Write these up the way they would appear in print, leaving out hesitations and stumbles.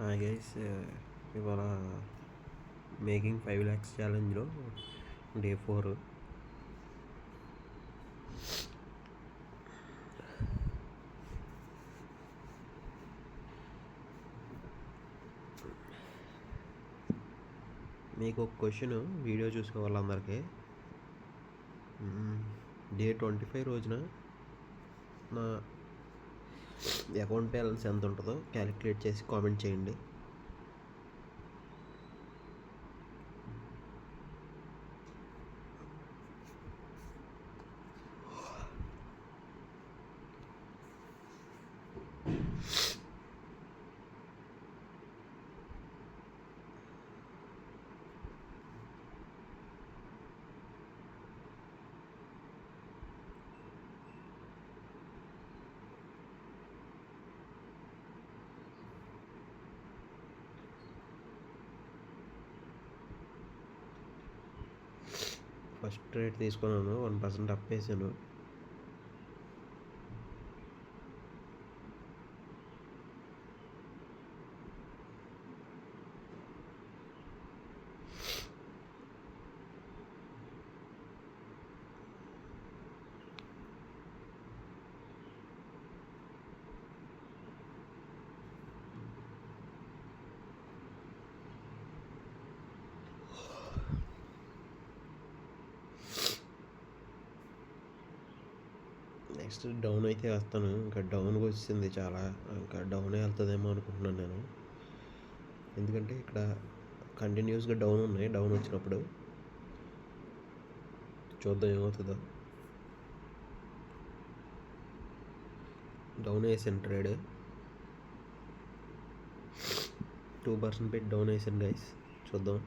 Hi guys, ఇవాళ making 5 lakhs ఛాలెంజ్లో day 4. మీకు ఒక క్వశ్చన్ వీడియో చూసే వాళ్ళందరికీ, డే 25 రోజున నా అకౌంట్ బ్యాలెన్స్ ఎంత ఉంటుందో క్యాలిక్యులేట్ చేసి కామెంట్ చేయండి. ఫస్ట్ రేట్ తీసుకున్నాను, 1% అప్పేసాను. నెక్స్ట్ డౌన్ అయితే వేస్తాను. ఇంకా డౌన్కి వచ్చింది చాలా, ఇంకా డౌనే వెళ్తుందేమో అనుకుంటున్నాను నేను. ఎందుకంటే ఇక్కడ కంటిన్యూస్గా డౌన్ ఉన్నాయి. డౌన్ వచ్చినప్పుడు చూద్దాం ఏమవుతుందో. డౌన్ వేసాను ట్రేడ్, 2% పెట్టి డౌన్ వేసాను గైస్. చూద్దాం.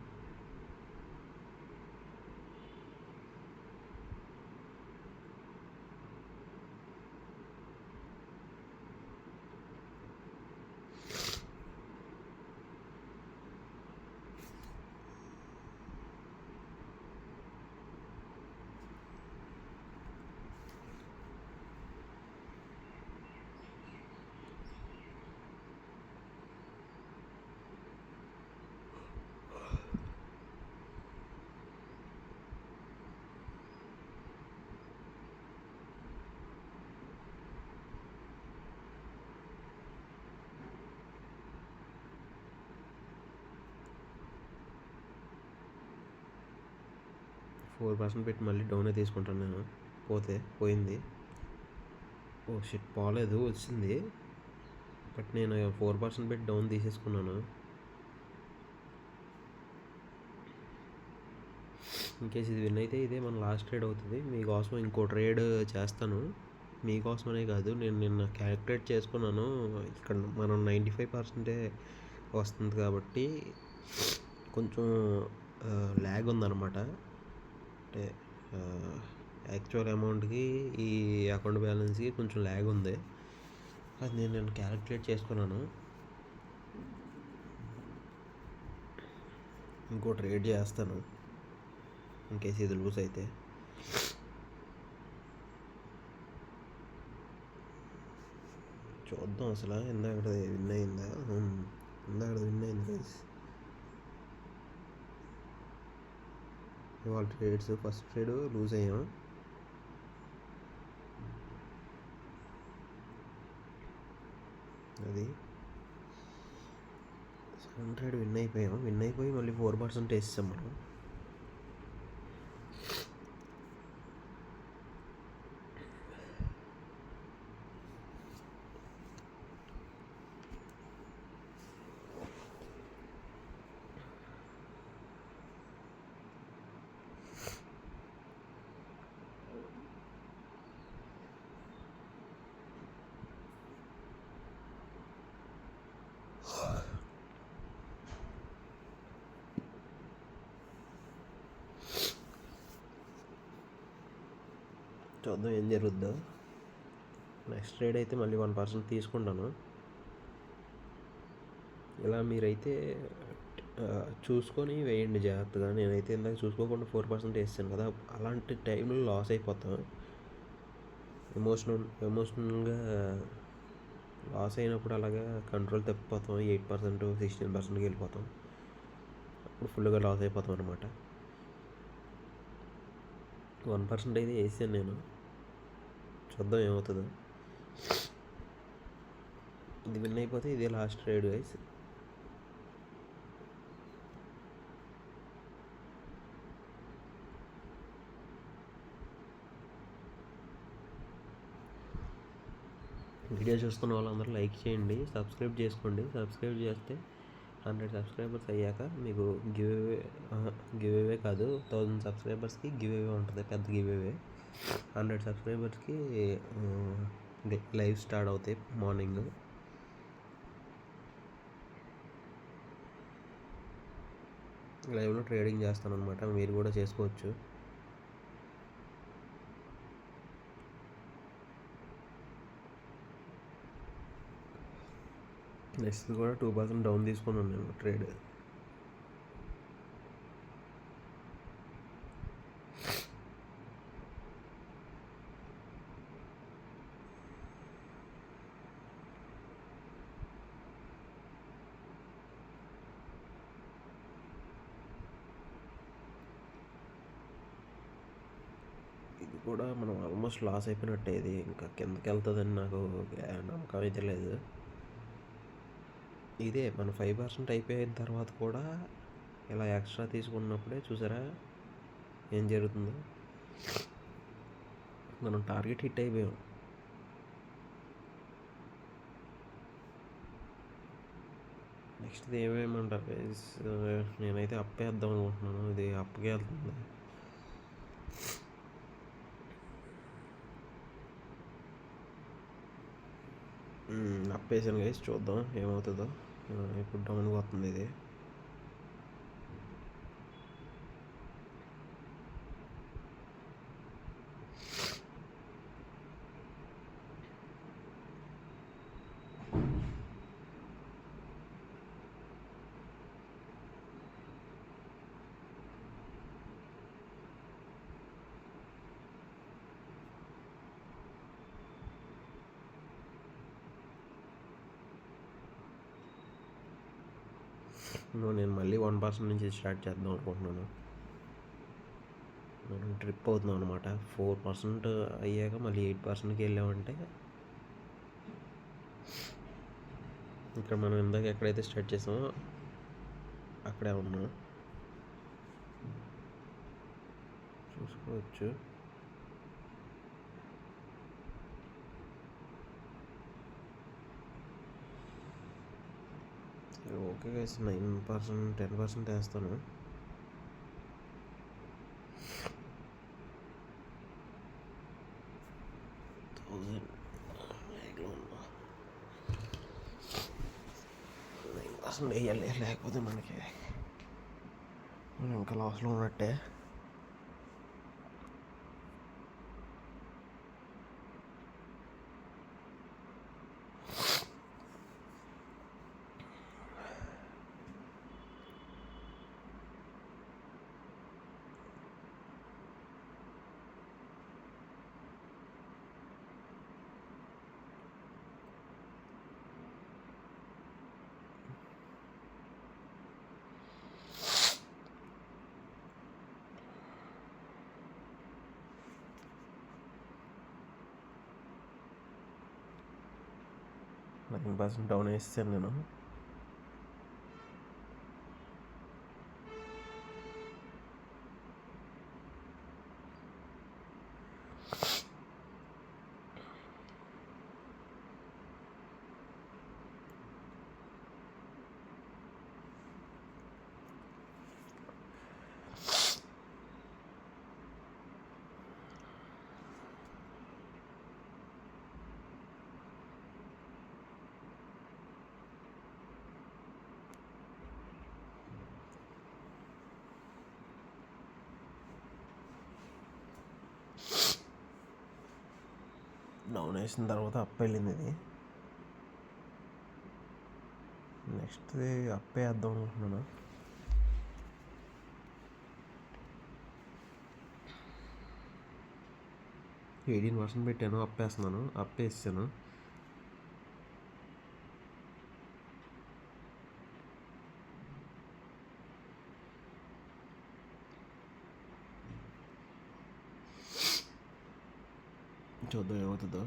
$4 పెట్టి మళ్ళీ డౌనే తీసుకుంటాను నేను. పోయింది. ఓ షిట్, పోలేదు, వచ్చింది. బట్ నేను 4% పెట్టి డౌన్ తీసేసుకున్నాను. ఇన్కేస్ ఇది విన్ అయితే ఇదే మన లాస్ట్ ట్రేడ్ అవుతుంది. మీకోసం ఇంకో ట్రేడ్ చేస్తాను. మీకోసమనే కాదు, నేను నిన్న క్యాలిక్యులేట్ చేసుకున్నాను. ఇక్కడ మనం 95% వస్తుంది కాబట్టి కొంచెం ల్యాగ్ ఉందన్నమాట. అంటే యాక్చువల్ అమౌంట్కి ఈ అకౌంట్ బ్యాలెన్స్కి కొంచెం ల్యాగ్ ఉంది. అది నేను క్యాలిక్యులేట్ చేసుకున్నాను. ఇంకో ట్రేడ్ చేస్తాను ఇన్కేస్ ఇది లూజ్ అయితే. చూద్దాం అసలు ఇందాక విన్ అయిందా. ఇందాక విన్ అయింది గైస్. ఇవాళ ట్రేడ్స్ ఫస్ట్ ట్రేడ్ లూజ్ అయ్యాం. అది సెకండ్ ట్రేడ్ విన్ అయిపోయి మళ్ళీ 4% వేసాం మనం. చూద్దాం ఏం జరుగుద్దో. నెక్స్ట్ ట్రేడ్ అయితే మళ్ళీ 1% తీసుకుంటాను. ఇలా మీరైతే చూసుకొని వేయండి జాగ్రత్తగా. నేనైతే ఇందాక చూసుకోకుండా 4% వేసాను కదా, అలాంటి టైంలో లాస్ అయిపోతాం. ఎమోషనల్గా లాస్ అయినప్పుడు అలాగా కంట్రోల్ తప్పిపోతాం, 8% 16%కి వెళ్ళిపోతాం. అప్పుడు ఫుల్గా లాస్ అయిపోతాం అనమాట. 1% అయితే వేసాను నేను, చూద్దాం ఏమవుతుందో. ఇది విన్ అయిపోతే ఇదే లాస్ట్ ట్రేడ్ గైస్. వీడియో చూస్తున్న వాళ్ళందరూ లైక్ చేయండి, సబ్స్క్రైబ్ చేసుకోండి. సబ్స్క్రైబ్ చేస్తే 100 సబ్స్క్రైబర్స్ అయ్యాక మీకు గివ్ అవే కాదు, 1000 సబ్స్క్రైబర్స్కి గివ్ అవే ఉంటుంది, పెద్ద గివ్ అవే. 100 సబ్స్క్రైబర్స్కి లైవ్ స్టార్ట్ అవుతాయి మార్నింగ్. లైవ్లో ట్రేడింగ్ చేస్తాను అనమాట, మీరు కూడా చేసుకోవచ్చు. నెక్స్ట్ కూడా 2% డౌన్ తీసుకున్నాను నేను ట్రేడ్. ఇది కూడా మనం ఆల్మోస్ట్ లాస్ అయిపోయినట్టే, ఇది ఇంకా కిందకి వెళ్తుందని నాకు నమ్మకం అయితే లేదు. ఇదే మన 5% అయిపోయిన తర్వాత కూడా ఇలా ఎక్స్ట్రా తీసుకున్నప్పుడే చూసారా ఏం జరుగుతుందో. మనం టార్గెట్ హిట్ అయిపోయాం. నెక్స్ట్ ఏమేమంటారు, నేనైతే అప్పేద్దాం అనుకుంటున్నాను. ఇది అప్పకే వెళ్తుంది. అప్పేసాను గైస్, చూద్దాం ఏమవుతుందో. ఇప్పుడు డౌన్కి వస్తుంది ఇది. నేను మళ్ళీ 1% నుంచి స్టార్ట్ చేద్దాం అనుకుంటున్నాను. మనం ట్రిప్ అవుతున్నాం అనమాట. 4% అయ్యాక మళ్ళీ 8%కి వెళ్ళామంటే ఇక్కడ మనం ఇందాక ఎక్కడైతే స్టార్ట్ చేసామో అక్కడే ఉన్నాం, చూసుకోవచ్చు. ఓకే గైస్, 9% 10% వేస్తాను. వేయాలి, లేకపోతే మనకి మనం ఇంకా లాస్లో ఉన్నట్టే. నైన్ పర్సెంట్ డౌన్ వేసాను నేను. డౌన్ వేసిన తర్వాత అప్ వెళ్ళింది ఇది. నెక్స్ట్ అప్ వేద్దాం అనుకుంటున్నాను. 18% పెట్టాను, అప్ వేస్తున్నాను. అప్ వేసాను. చూద్దాం ఏమవుతుందో.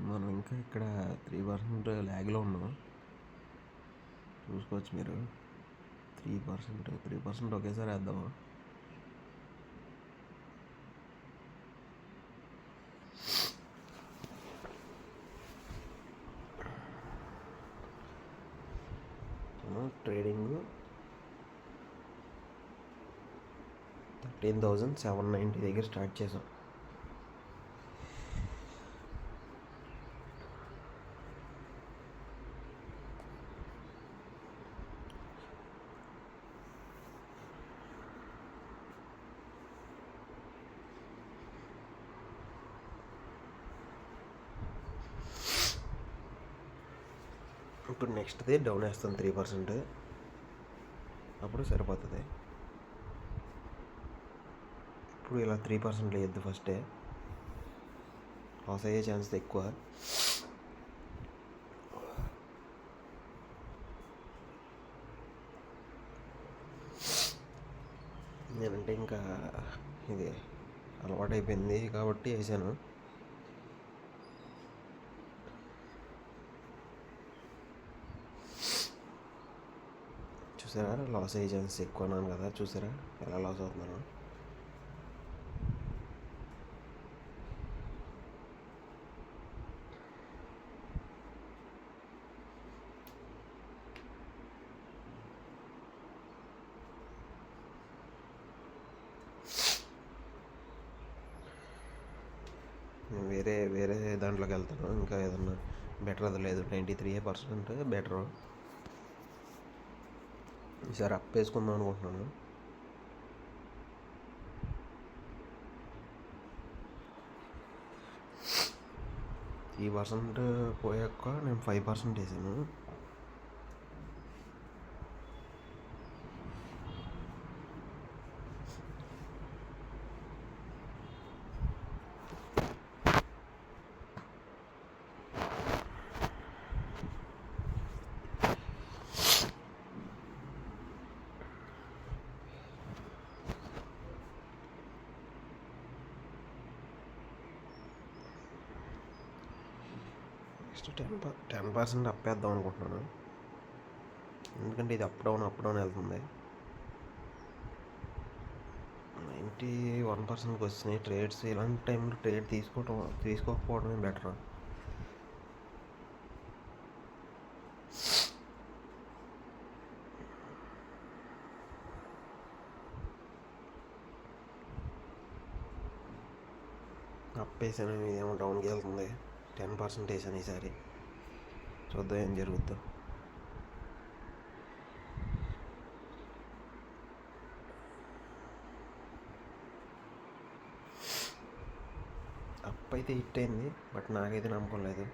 మనం ఇంకా ఇక్కడ 3% ల్యాగ్లో ఉన్నాం. చూసుకోవచ్చు మీరు. 3% ఒకేసారి వేద్దాము. ట్రేడింగ్ 13,790 దగ్గర స్టార్ట్ చేసాం. ఇప్పుడు నెక్స్ట్ది డౌన్ వేస్తాను 3%. అప్పుడు సరిపోతుంది. ఇప్పుడు ఇలా 3% లేదు, ఫస్టే లాస్ అయ్యే ఛాన్స్ ఎక్కువ. నేనంటే ఇంకా ఇది అలవాటు అయిపోయింది కాబట్టి వేసాను. చూసారా, లాస్ అయ్యే ఛాన్స్ ఎక్కువ అన్నాను కదా, చూసారా ఎలా లాస్ అవుతున్నాను. నేను వేరే దాంట్లోకి వెళ్తాను. ఇంకా ఏదన్నా బెటర్ అది లేదు. 93% బెటరు. ఈసారి అప్ వేసుకుందాం అనుకుంటున్నాను. ఈ 3% పోయాక నేను 5% వేసాను. నెక్స్ట్ 10% అప్ వేద్దాం అనుకుంటున్నాను. ఎందుకంటే ఇది అప్ డౌన్ వెళ్తుంది. 91%కి వచ్చినాయి ట్రేడ్స్. ఇలాంటి టైంలో ట్రేడ్ తీసుకోకపోవడమే బెటర్. అప్ వేసాను, ఇదేమో డౌన్కి వెళ్తుంది. 10% వేసాను ఈసారి. చూద్దాం ఏం జరుగుద్దో. అప్ అయితే హిట్ అయింది, బట్ నాకైతే నమ్మకం లేదు.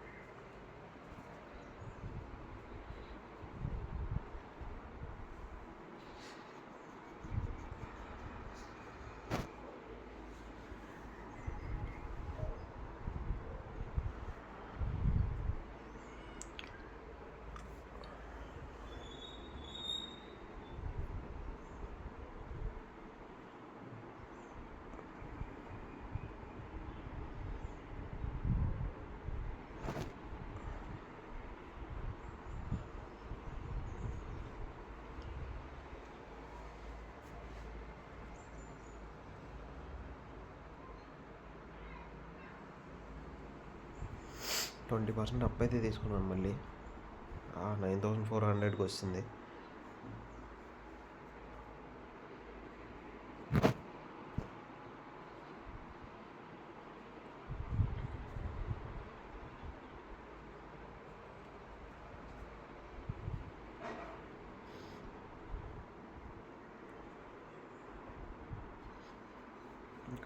%20 అప్ అయితే తీసుకున్నాను. మళ్ళీ 9,400కి వస్తుంది.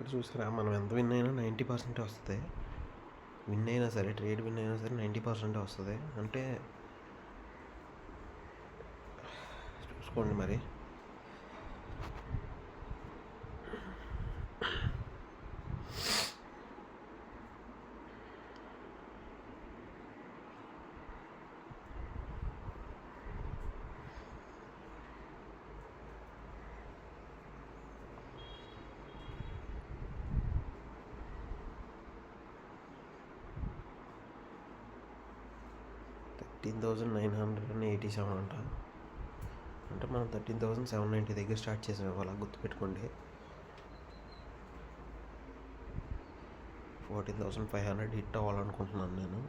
ఇక్కడ చూసారా, మనం ఎంత విన్ అయినా 90% వస్తుంది. విన్ అయినా సరే, ట్రేడ్ విన్ అయినా సరే 90% వస్తుంది. అంటే చూసుకోండి మరి. $13,987 అంట. అంటే మనం 13,790 దగ్గర స్టార్ట్ చేసాం. అలా గుర్తుపెట్టుకోండి. 14,500 హిట్ అవ్వాలనుకుంటున్నాను నేను.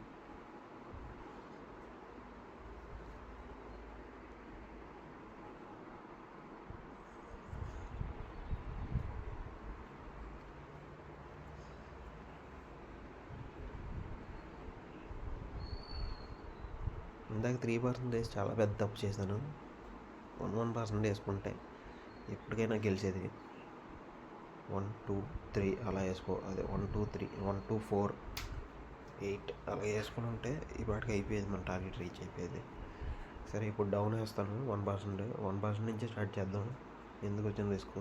ఇందాక 3% చాలా పెద్ద తప్పు చేశాను. 1% వేసుకుంటే ఎప్పటికైనా గెలిచేది. 1 2 3 అలా వేసుకో. అదే 1 2 3 1 2 4 8 అలా వేసుకుని ఉంటే ఈ పాటికి అయిపోయేది, మన టార్గెట్ రీచ్ అయిపోయేది. సరే, ఇప్పుడు డౌన్ వేస్తాను. 1% నుంచి స్టార్ట్ చేద్దాం. ఎందుకు వచ్చిన రిస్క్.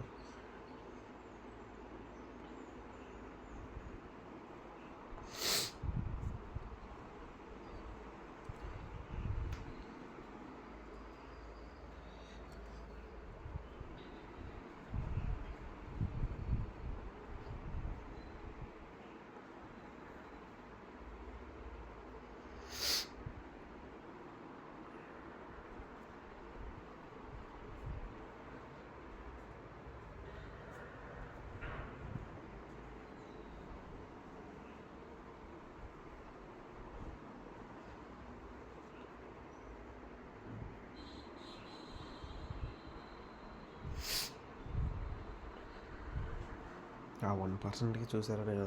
ఆ 1%కి చూసారా నేను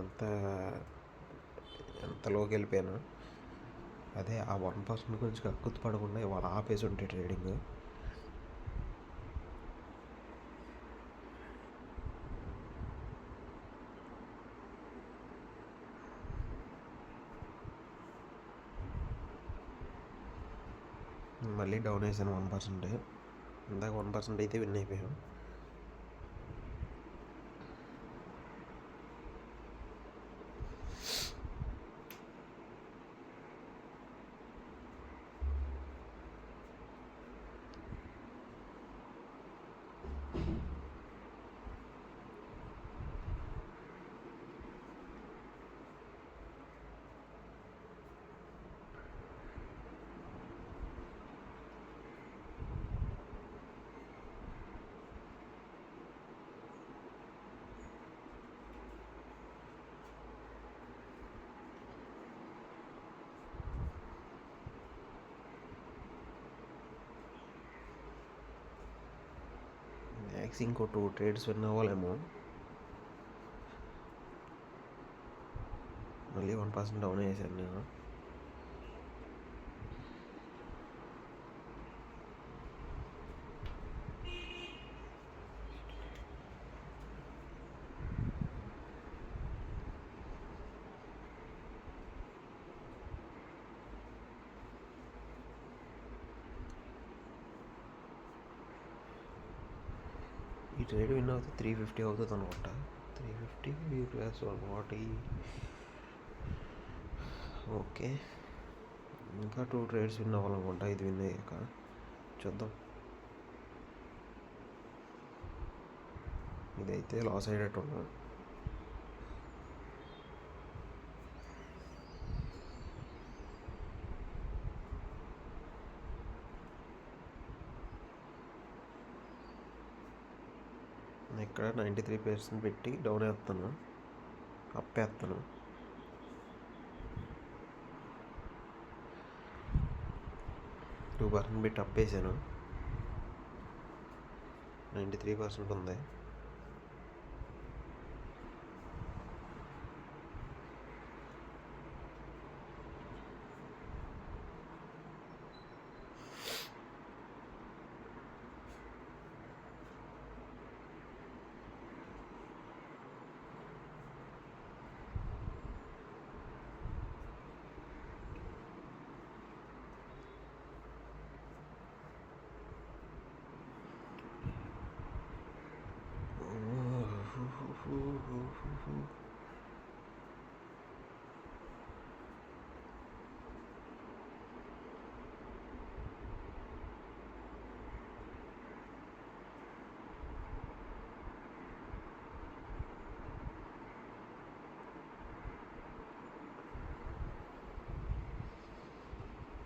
ఎంత లోకి వెళ్ళిపోయాను. అదే ఆ 1% గురించి కక్కుతు పడకుండా ఇవాళ ఆపేసి ఉంటే ట్రేడింగ్. మళ్ళీ డౌన్ వేసాను 1%. ఇందాక 1% అయితే విన్ అయిపోయాం. మ్యాక్స్ ఇంకో 2 ట్రేడ్స్ విన్ అవ్వాలేమో. మళ్ళీ 1% డౌన్ వేసాను నేను. ఈ ట్రేడ్ విన్ అవుతుంది 350 అవుతుంది అనుకుంటా. 350 ప్లస్ 140. ఓకే, ఇంకా 2 ట్రేడ్స్ విన్ అవ్వాలనుకుంటా. ఇది విన్ అయ్యాక చూద్దాం. ఇదైతే లాస్ అయ్యేటట్టు ఉన్నా. ఇక్కడ 93% పెట్టి డౌన్ వేస్తాను, అప్ వేస్తాను. $2 పెట్టి అప్ వేసాను. 93% ఉంది.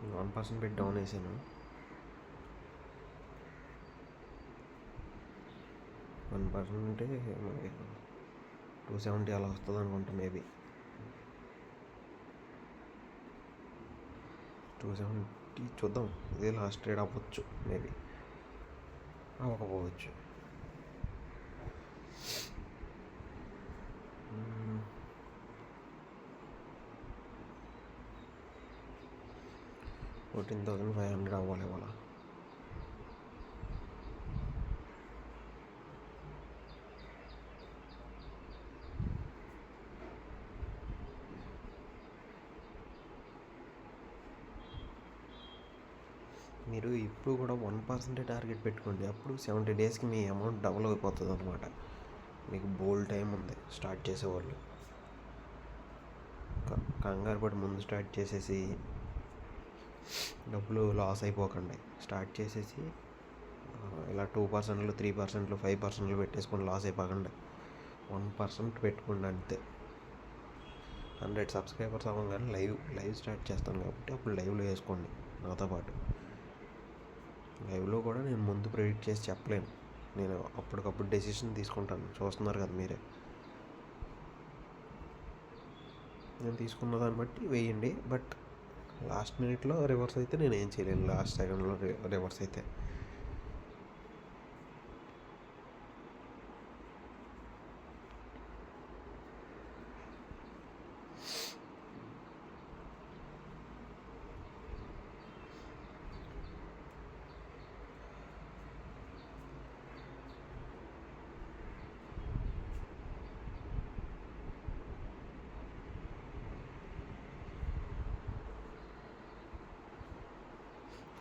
1% పెట్టి డౌన్ వేసాను. 1% అంటే 270 అలా వస్తుంది అనుకుంటా. మేబీ 270 చూద్దాం. ఇదే లాస్ట్ ట్రేడ్ అవ్వచ్చు, మేబీ అవ్వకపోవచ్చు. 14,500 అవ్వాలి ఇవాళ. మీరు ఇప్పుడు కూడా 1% టార్గెట్ పెట్టుకోండి. అప్పుడు 70 డేస్కి మీ అమౌంట్ డబుల్ అయిపోతుంది అనమాట. మీకు బోల్డ్ టైం ఉంది స్టార్ట్ చేసేవాళ్ళు. కంగారు పడి ముందు స్టార్ట్ చేసేసి డబ్బులు లాస్ అయిపోకండి. స్టార్ట్ చేసేసి ఇలా 2%, 3%, 5% పెట్టేసుకొని లాస్ అయిపోకండి. 1% పెట్టుకోండి అంతే. 100 సబ్స్క్రైబర్స్ అవ్వగానే లైవ్ స్టార్ట్ చేస్తాను కాబట్టి అప్పుడు లైవ్లో వేసుకోండి నాతో పాటు. లైవ్లో కూడా నేను ముందు ప్రెడిక్ట్ చేసి చెప్పలేను. నేను అప్పటికప్పుడు డెసిషన్ తీసుకుంటాను. చూస్తున్నారు కదా మీరే. నేను తీసుకున్న దాన్ని బట్టి వేయండి. బట్ లాస్ట్ మినిట్లో రివర్స్ అయితే నేను ఏం చేయలేను. లాస్ట్ సెకండ్లో రివర్స్ అయితే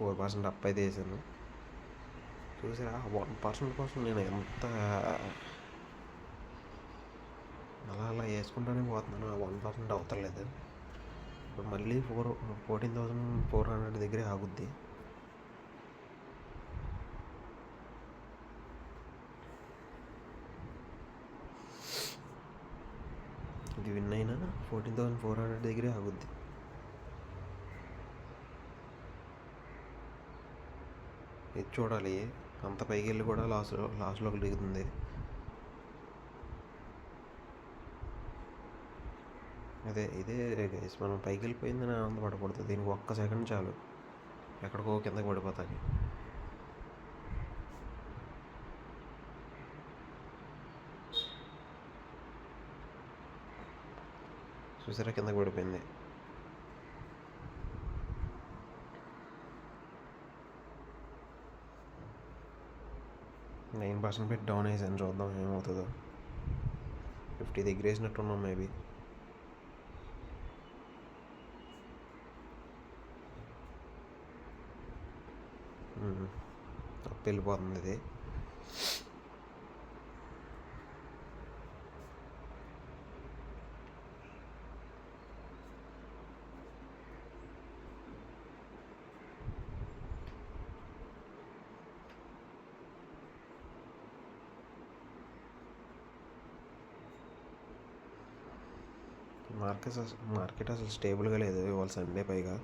%4 అప్ అయితే వేసాను. చూసారా, 1% కోసం నేను ఎంత అలా వేసుకుంటానే పోతున్నాను. 1% అవుతలేదు. ఇప్పుడు మళ్ళీ 14,400 దగ్గరే ఆగుద్ది. ఇది విన్ అయినా 14,400 దగ్గరే ఆగుద్ది. ఇది చూడాలి. అంత పైకి వెళ్ళి కూడా లాస్ట్లోకి దిగుతుంది. ఇదే గైస్, మనం పైకి వెళ్ళిపోయిందని ఆనందపడకూడదు. దీనికి 1 సెకండ్ చాలు ఎక్కడికో కిందకి పడిపోతాయి. చూసారా, కిందకి పడిపోయింది. %9 పెట్టి డౌన్ వేసాను. చూద్దాం ఏమవుతుందో. 50 దగ్గర వేసినట్టున్నాం మేబీ. అప్ వెళ్ళిపోతుంది ఇది. మార్కెట్ అసలు స్టేబుల్గా లేదు ఇవాళ సండే. పైగా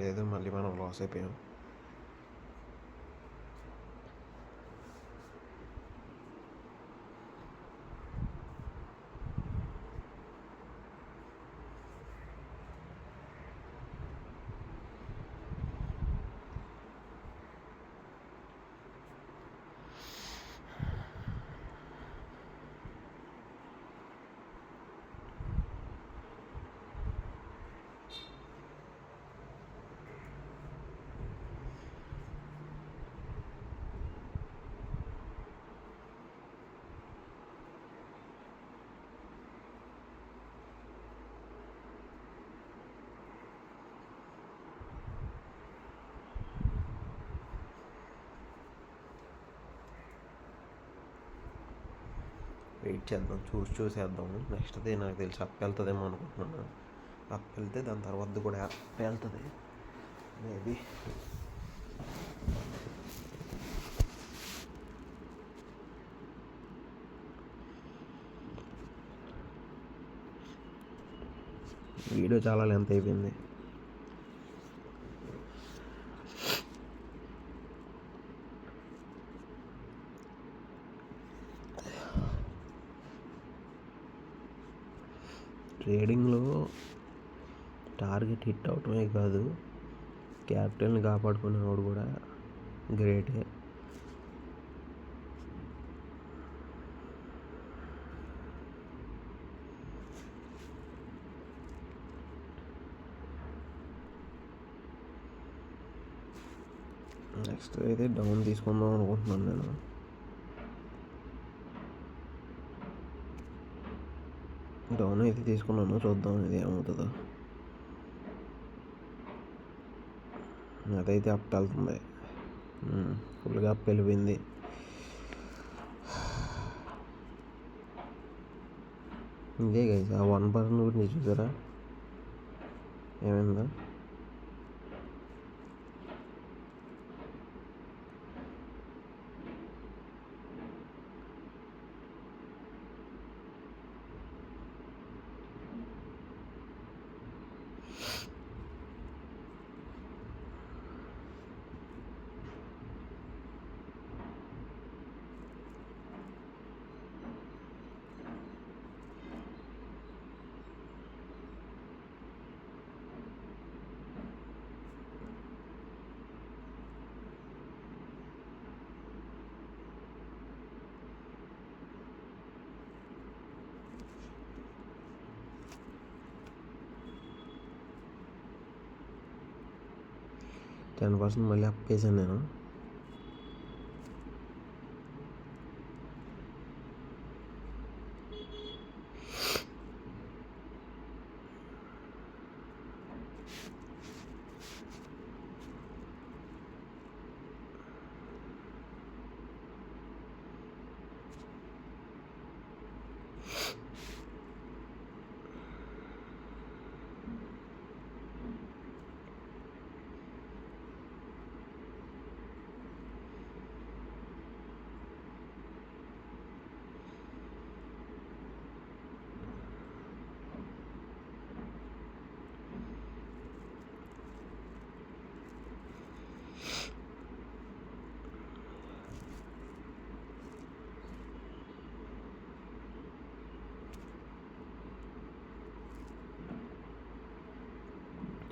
లేదు, మళ్ళీ మనం లాస్ అయిపోయాం. వెయిట్ చేద్దాం, చూసేద్దాం. నెక్స్ట్ డే నాకు తెలిసి అప్ వెళ్తుందేమో అనుకుంటున్నాను. అప్ వెళ్తే దాని తర్వాత కూడా వెళ్తుంది మేబీ. వీడియో చాలా లెంత్ అయిపోయింది. ట్రేడింగ్లో టార్గెట్ హిట్ అవటమే కాదు, క్యాపిటల్ని కాపాడుకునేవాడు కూడా గ్రేటే. నెక్స్ట్ అయితే డౌన్ తీసుకుందాం అనుకుంటున్నాను నేను. డౌన్ అయితే తీసుకున్నాను, చూద్దాం ఇది ఏమవుతుందో. అదైతే అప్ వెళ్తుంది, ఫుల్గా అప్ వెళ్ళిపోయింది. ఇదే గైస్ ఆ 1% గురించి చూసారా ఏమైందా? %10 మళ్ళీ అప్ వేసాను నేను.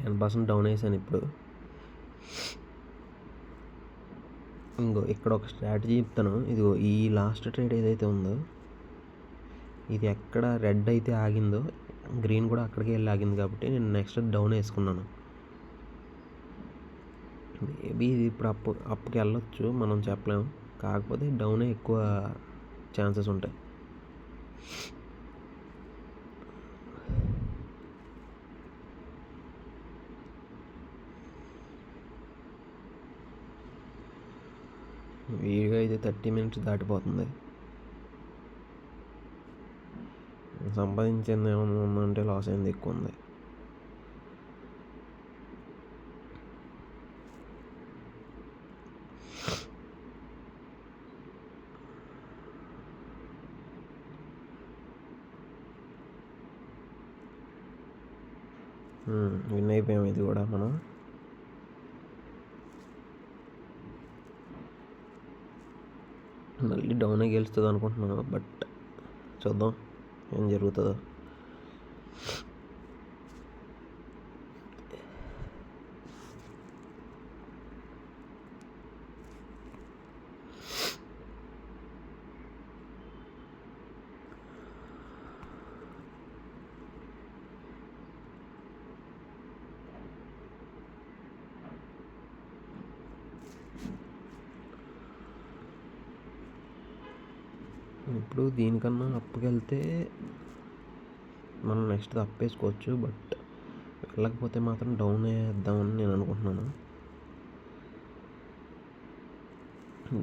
%10 డౌన్ వేసాను ఇప్పుడు. ఇంకో ఇక్కడ ఒక స్ట్రాటజీ చెప్తాను. ఇదిగో ఈ లాస్ట్ ట్రేడ్ ఏదైతే ఉందో, ఇది ఎక్కడ రెడ్ అయితే ఆగిందో గ్రీన్ కూడా అక్కడికి వెళ్ళి ఆగింది, కాబట్టి నేను నెక్స్ట్ డౌన్ వేసుకున్నాను. మేబీ ఇది ఇప్పుడు అప్కి వెళ్ళొచ్చు, మనం చెప్పలేము. కాకపోతే డౌనే ఎక్కువ ఛాన్సెస్ ఉంటాయి. వీడియో అయితే 30 minutes దాటిపోతుంది. సంపాదించింది ఏమన్నా ఉందంటే లాస్ అయింది ఎక్కువ ఉంది. విన్ అయిపోయాం ఇది కూడా మనం. మళ్ళీ డౌన్ గెలుస్తుంది అనుకుంటున్నాను, బట్ చూద్దాం ఏం జరుగుతుందో. ఇప్పుడు దీనికన్నా అప్పుకి వెళ్తే మనం నెక్స్ట్ అప్ వేసుకోవచ్చు, బట్ వెళ్ళకపోతే మాత్రం డౌన్ వేద్దామని నేను అనుకుంటున్నాను.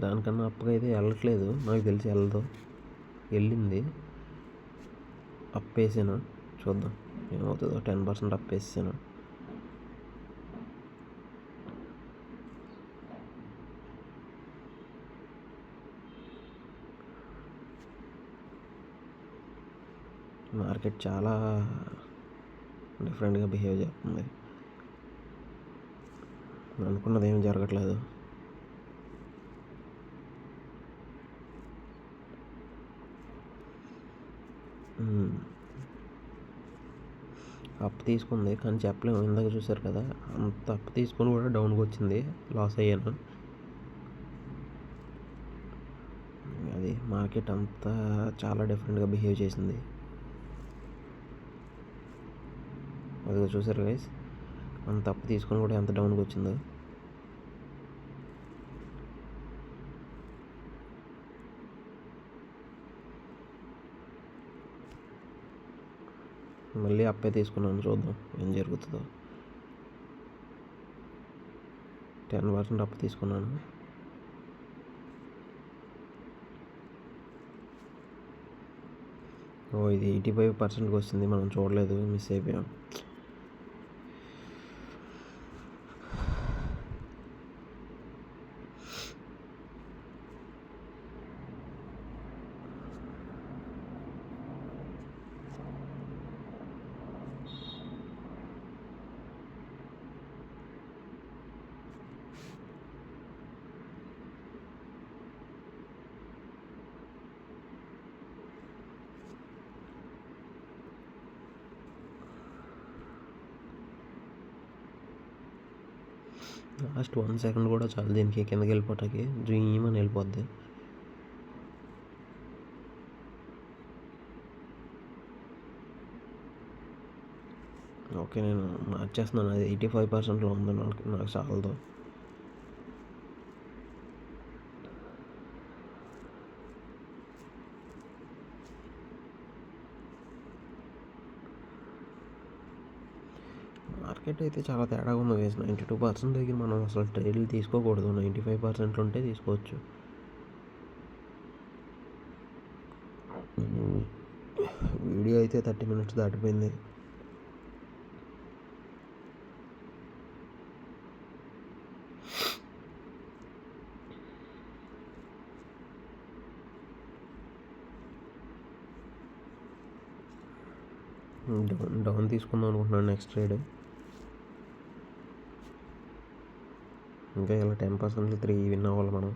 దానికన్నా అప్పుగా అయితే వెళ్ళట్లేదు, నాకు తెలిసి వెళ్ళదు. వెళ్ళింది అప్ వేసాను, చూద్దాం ఏమవుతుందో 10% అప్ వేసాను. మార్కెట్ చాలా డిఫరెంట్గా బిహేవ్ చేస్తుంది. అనుకున్నది ఏమి జరగట్లేదు. అప్పు తీసుకుంది కానీ చెప్పలేము. ఇందాక చూసారు కదా, అంత అప్పు తీసుకొని కూడా డౌన్కి వచ్చింది, లాస్ అయ్యాను. అది మార్కెట్ అంతా చాలా డిఫరెంట్గా బిహేవ్ చేసింది. అదిగో చూసారు గైస్, అంత అప్పు తీసుకొని కూడా ఎంత డౌన్కి వచ్చిందో. మళ్ళీ అప్పే తీసుకున్నాను, చూద్దాం ఏం జరుగుతుందో. 10% అప్పు తీసుకున్నాను. ఇది 85%కి వస్తుంది, మనం చూడలేదు, మిస్ అయిపోయాం. లాస్ట్ 1 సెకండ్ కూడా చాలు దీనికి కిందకి వెళ్ళిపోవటానికి. డ్రీమ్ అని వెళ్ళిపోద్ది. ఓకే, నేను మార్చేస్తున్నాను. అది 85%లో ఉంది, నాకు చాలదు. మార్కెట్ అయితే చాలా తేడాగా ఉంది వేసి 92% దగ్గర మనం అసలు ట్రేడ్లు తీసుకోకూడదు. 95% ఉంటే తీసుకోవచ్చు. వీడియో అయితే 30 minutes దాటిపోయింది. డౌన్ తీసుకుందాం అనుకుంటున్నాను నెక్స్ట్ ట్రేడ్. ఇంకా ఇలా 10% 3 విన్ అవ్వాలి మనం.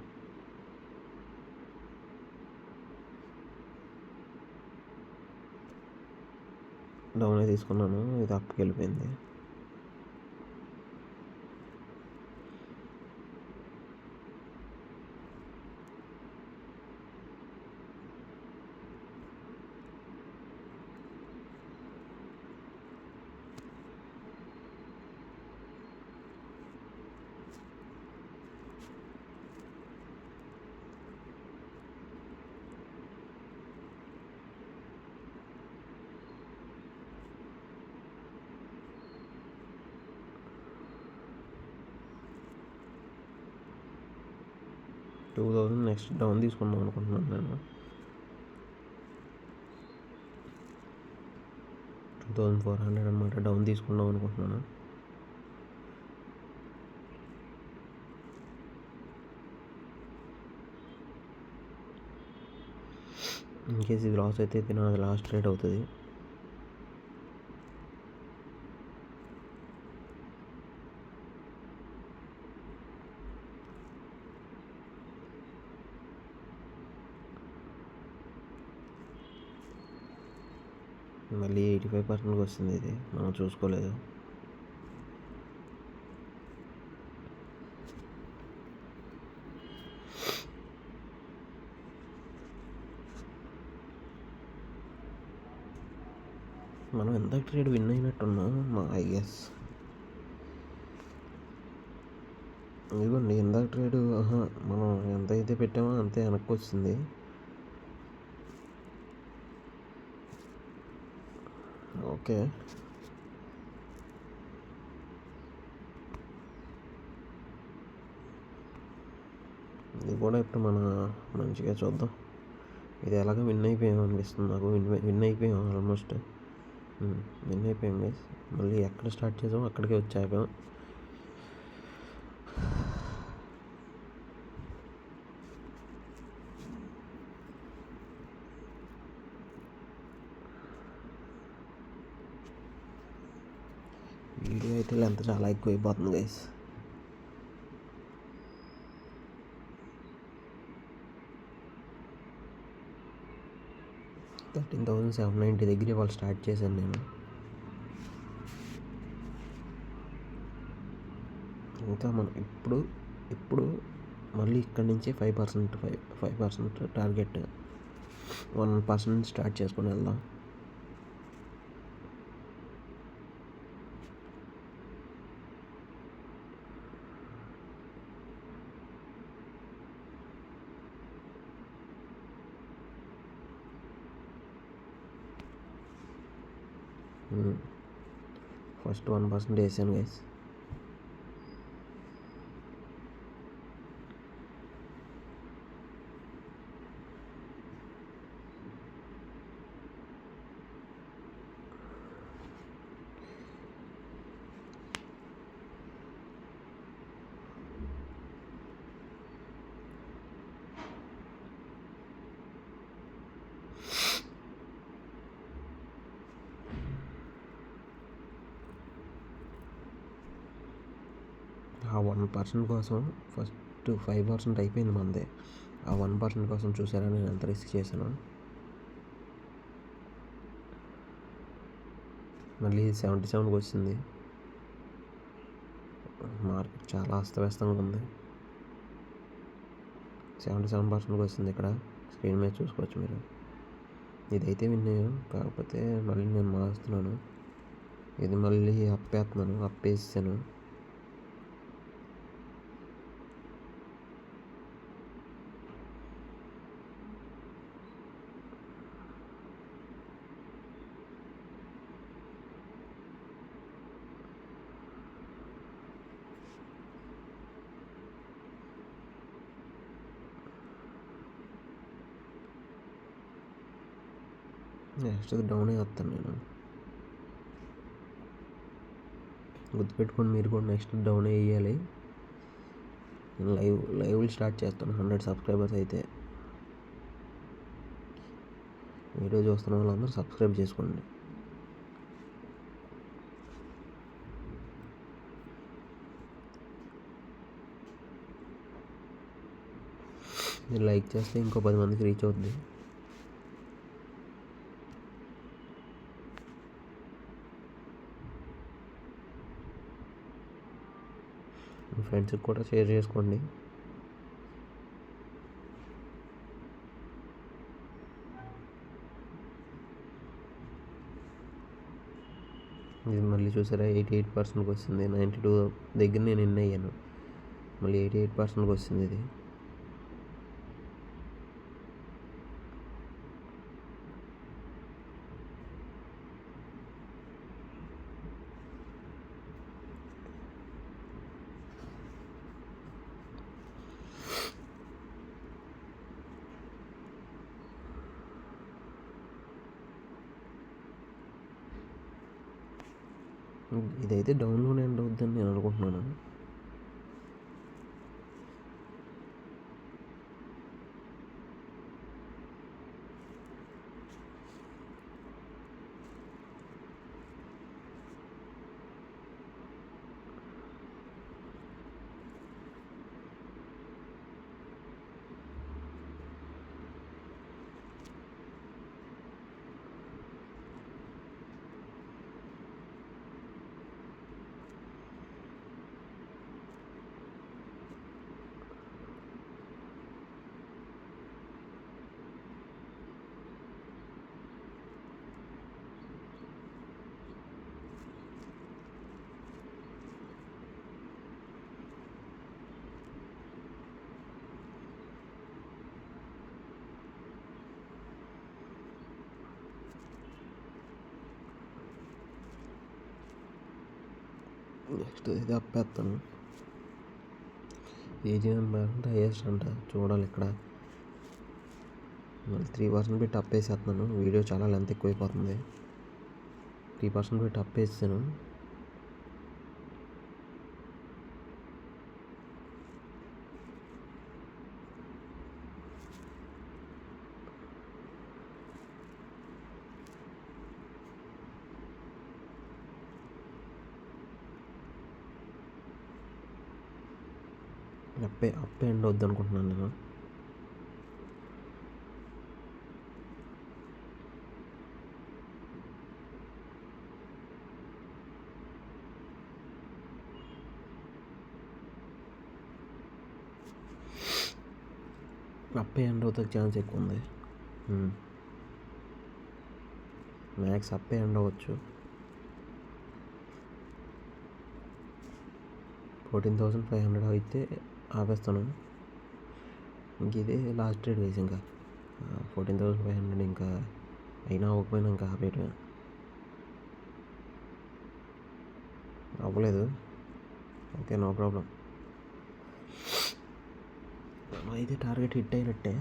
డౌనే తీసుకున్నాను, ఇది అప్కి వెళ్ళిపోయింది. $2,000 నెక్స్ట్ డౌన్ తీసుకుందాం అనుకుంటున్నాను నేను. 2,400 అనమాట, డౌన్ తీసుకుందాం అనుకుంటున్నాను. ఇన్కేస్ ఇది లాస్ అయితే నాది లాస్ట్ ట్రేడ్ అవుతుంది. మళ్ళీ 85%కి వస్తుంది, ఇది మనం చూసుకోలేదు. మనం ఎంత ట్రేడ్ విన్ అయినట్టున్నాం మా ఐఎస్. ఇదిగోండి ఇందాక ట్రేడ్, మనం ఎంత అయితే పెట్టామో అంతే వెనక్కి వచ్చింది. ఓకే, ఇది కూడా ఇప్పుడు మన మంచిగా చూద్దాం. ఇది ఎలాగో విన్ అయిపోయాం అనిపిస్తుంది నాకు. విన్ అయిపోయాం ఆల్మోస్ట్. విన్ అయిపోయాం గైస్. మళ్ళీ ఎక్కడ స్టార్ట్ చేసామో అక్కడికే వచ్చాక వీడియో అయితే లెంత్ చాలా ఎక్కువ అయిపోతుంది గైస్. 13,790 దగ్గర వాళ్ళు స్టార్ట్ చేశాను నేను. ఇంకా మనం ఇప్పుడు మళ్ళీ ఇక్కడి నుంచి 5% టార్గెట్ 1% స్టార్ట్ చేసుకొని వెళ్దాం. ఫస్ట్ 1% వేసాను గైస్. ఆ 1% కోసం ఫస్ట్ 5% అయిపోయింది మనదే. ఆ 1% కోసం చూసారా నేను ఎంత రిస్క్ చేశాను. మళ్ళీ 77కి వచ్చింది. మార్కెట్ చాలా అస్తవ్యస్తంగా ఉంది. 77%కి వచ్చింది. ఇక్కడ స్క్రీన్ మీద చూసుకోవచ్చు మీరు. ఇదైతే విన్నాను, కాకపోతే మళ్ళీ నేను మారుస్తున్నాను. ఇది మళ్ళీ అప్పేసాను. నెక్స్ట్ డౌన్ వేస్తాను నేను. గుర్తుపెట్టుకోండి మీరు కూడా నెక్స్ట్ డౌన్ వేయాలి. నేను లైవ్లు స్టార్ట్ చేస్తాను 100 సబ్స్క్రైబర్స్ అయితే. వీడియో చూస్తున్న వాళ్ళందరూ సబ్స్క్రైబ్ చేసుకోండి. మీరు లైక్ చేస్తే ఇంకో 10 మందికి రీచ్ అవుద్ది. మీ ఫ్రెండ్స్కి కూడా షేర్ చేసుకోండి. ఇది మళ్ళీ చూసారా 88%కి వస్తుంది. 92 దగ్గర నేను విన్ అయ్యాను. మళ్ళీ 88%కి వస్తుంది ఇది. ఇదైతే డౌన్లోనే ఎండ్ అవుద్దని నేను అనుకుంటున్నాను. నెక్స్ట్ ఇది అప్పేస్తాను. ఏజీ అంటే హైయెస్ట్ అంట, చూడాలి ఇక్కడ. మళ్ళీ 3% పెట్టి అప్పేసేస్తున్నాను. వీడియో చాలా లెంత్ ఎక్కువైపోతుంది. 3% పెట్టి అప్పేసాను. అప్పే ఎండ్ వద్దు అనుకుంటున్నాను నేను. అప్పే ఎండ్ అవుతానికి ఛాన్స్ ఎక్కువ ఉంది. మ్యాక్స్ అప్పే ఎండ్ అవ్వచ్చు. 14,500 అయితే ఆపేస్తాను. ఇంక ఇదే లాస్ట్ ట్రేడ్ వేసి ఇంకా 14,500 ఇంకా అయినా అవ్వకపోయినా ఇంకా ఆపేయటమే. అవ్వలేదు, ఓకే, నో ప్రాబ్లం. అయితే టార్గెట్ హిట్ అయినట్టే.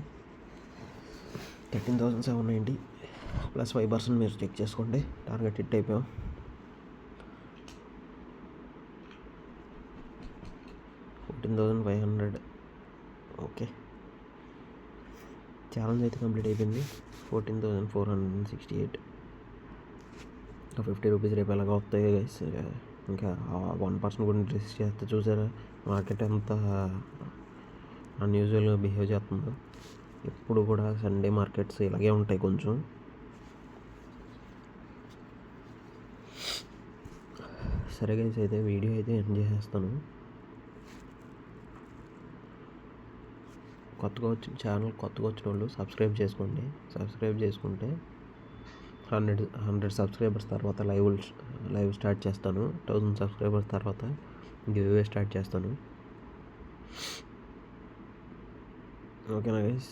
13,790 ప్లస్ 5% మీరు చెక్ చేసుకోండి. టార్గెట్ హిట్ అయిపోయాం. $14,500 ఓకే. ఛాలెంజ్ అయితే కంప్లీట్ అయిపోయింది. 14,468. ఇంకా ₹50 రేపు ఎలాగ వస్తాయో గైస్. ఇంకా 1% గురించి రిస్క్ చేస్తే చూసారా మార్కెట్ ఎంత అన్యూజువల్గా బిహేవ్ చేస్తుందో. ఎప్పుడు కూడా సండే మార్కెట్స్ ఇలాగే ఉంటాయి కొంచెం. సరే గైస్, అయితే వీడియో అయితే ఎండ్ చేసేస్తాను. కొత్తగా వచ్చిన వాళ్ళు సబ్స్క్రైబ్ చేసుకోండి. సబ్స్క్రైబ్ చేసుకుంటే 100 సబ్స్క్రైబర్స్ తర్వాత లైవ్ స్టార్ట్ చేస్తాను. 1000 సబ్స్క్రైబర్స్ తర్వాత గివ్ అవే స్టార్ట్ చేస్తాను. ఓకేనా గైస్?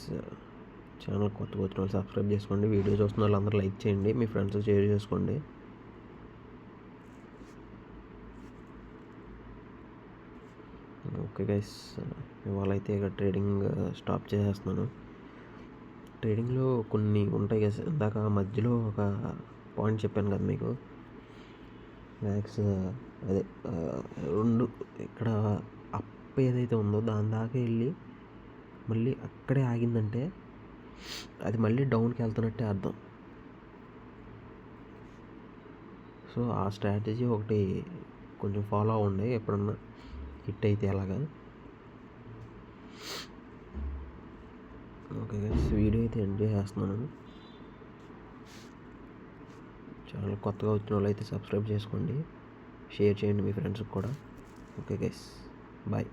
ఛానల్ కొత్తగా వచ్చిన వాళ్ళు సబ్స్క్రైబ్ చేసుకోండి. వీడియో చూస్తున్న వాళ్ళు అందరూ లైక్ చేయండి, మీ ఫ్రెండ్స్ షేర్ చేసుకోండి. ఓకే గైస్, ఇవాళ అయితే ఇక ట్రేడింగ్ స్టాప్ చేసేస్తున్నాను. ట్రేడింగ్లో కొన్ని ఉంటాయి గైస్. ఇందాక మధ్యలో ఒక పాయింట్ చెప్పాను కదా మీకు. మ్యాక్స్ అదే 2 ఇక్కడ అప్ ఏదైతే ఉందో దాని దాకా వెళ్ళి మళ్ళీ అక్కడే ఆగిందంటే అది మళ్ళీ డౌన్కి వెళ్తున్నట్టే అర్థం. సో ఆ స్ట్రాటజీ ఒకటి కొంచెం ఫాలో అవ్వండి ఎప్పుడన్నా హిట్ అయితే అలాగా. ఓకే గైస్, వీడియో అయితే ఎంజాయ్ చేస్తున్నాను. ఛానల్ కొత్తగా వచ్చిన వాళ్ళు అయితే సబ్స్క్రైబ్ చేసుకోండి, షేర్ చేయండి మీ ఫ్రెండ్స్కి కూడా. Okay guys, bye.